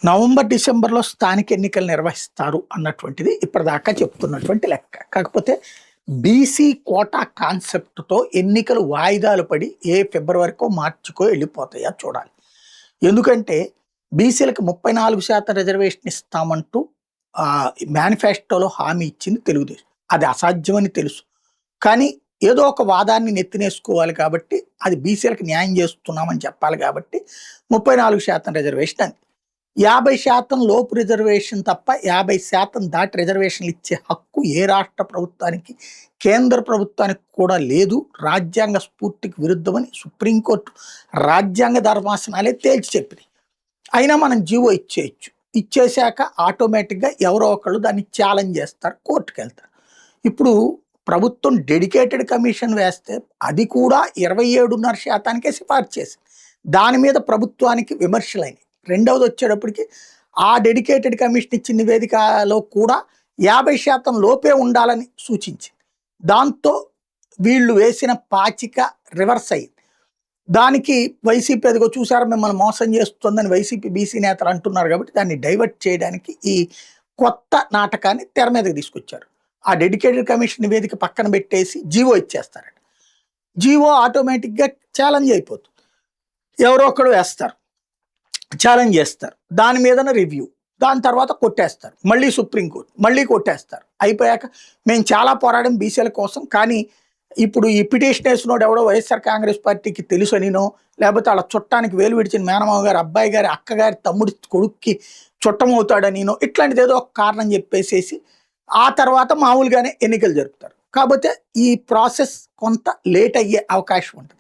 November, డిసెంబర్‌లో స్థానిక ఎన్నికలు నిర్వహిస్తారు అన్నటువంటిది ఇప్పటిదాకా చెప్తున్నటువంటి లెక్క. కాకపోతే బీసీ కోటా కాన్సెప్ట్‌తో ఎన్నికలు వాయిదాలు పడి ఫిబ్రవరికో, మార్చికో ఎళ్ళిపోతాయా చూడాలి. ఎందుకంటే బీసీలకి 34% రిజర్వేషన్ ఇస్తామంటూ మేనిఫెస్టోలో హామీ ఇచ్చింది తెలుగుదేశం. అది అసాధ్యమని తెలుసు. కానీ ఏదో ఒక వాదాన్ని నెత్తినేసుకోవాలి కాబట్టి, అది బీసీలకి న్యాయం చేస్తున్నామని చెప్పాలి కాబట్టి 34% రిజర్వేషన్ అని. 50% లోపు రిజర్వేషన్ తప్ప 50% దాటి రిజర్వేషన్లు ఇచ్చే హక్కు ఏ రాష్ట్ర ప్రభుత్వానికి, కేంద్ర ప్రభుత్వానికి కూడా లేదు. రాజ్యాంగ స్ఫూర్తికి విరుద్ధమని సుప్రీంకోర్టు రాజ్యాంగ ధర్మాసనాలే తేల్చి చెప్పినాయి. అయినా మనం జీవో ఇచ్చేయచ్చు. ఇచ్చేశాక ఆటోమేటిక్‌గా ఎవరో ఒకళ్ళు దాన్ని ఛాలెంజ్ చేస్తారు, కోర్టుకెళ్తారు. ఇప్పుడు ప్రభుత్వం డెడికేటెడ్ కమిషన్ వేస్తే అది కూడా 27.5%కే సిఫార్సు చేసింది. దాని మీద ప్రభుత్వానికి విమర్శలైనయి. రెండవది వచ్చేటప్పటికి ఆ డెడికేటెడ్ కమిషన్ ఇచ్చిన నివేదికలో కూడా 50% లోపే ఉండాలని సూచించింది. దాంతో వీళ్ళు వేసిన పాచిక రివర్స్ అయింది. దానికి వైసీపీ అదిగో చూసారా మిమ్మల్ని మోసం చేస్తుందని వైసీపీ బీసీ నేతలు అంటున్నారు కాబట్టి దాన్ని డైవర్ట్ చేయడానికి ఈ కొత్త నాటకాన్ని తెర మీదకి తీసుకొచ్చారు. ఆ డెడికేటెడ్ కమిషన్ నివేదిక పక్కన పెట్టేసి జీవో ఇచ్చేస్తారట. జీవో ఆటోమేటిక్‌గా ఛాలెంజ్ అయిపోతుంది. ఎవరో ఒకడు వేస్తారు, ఛాలెంజ్ చేస్తారు. దాని మీదన రివ్యూ, దాని తర్వాత కొట్టేస్తారు. మళ్ళీ సుప్రీంకోర్టు, మళ్ళీ కొట్టేస్తారు. అయిపోయాక మేము చాలా పోరాడం బీసీల కోసం, కానీ ఇప్పుడు ఈ పిటిషన్ వేసినోడు ఎవడో వైఎస్ఆర్ కాంగ్రెస్ పార్టీకి తెలుసనినో, లేకపోతే వాళ్ళ చుట్టానికి వేలు విడిచిన మేనమావ గారు అబ్బాయి గారి అక్కగారి తమ్ముడి కొడుక్కి చుట్టమవుతాడనినో, ఇట్లాంటిది ఏదో ఒక కారణం చెప్పేసేసి ఆ తర్వాత మామూలుగానే ఎన్నికలు జరుపుతారు. కాకపోతే ఈ ప్రాసెస్ కొంత లేట్ అయ్యే అవకాశం ఉంటుంది.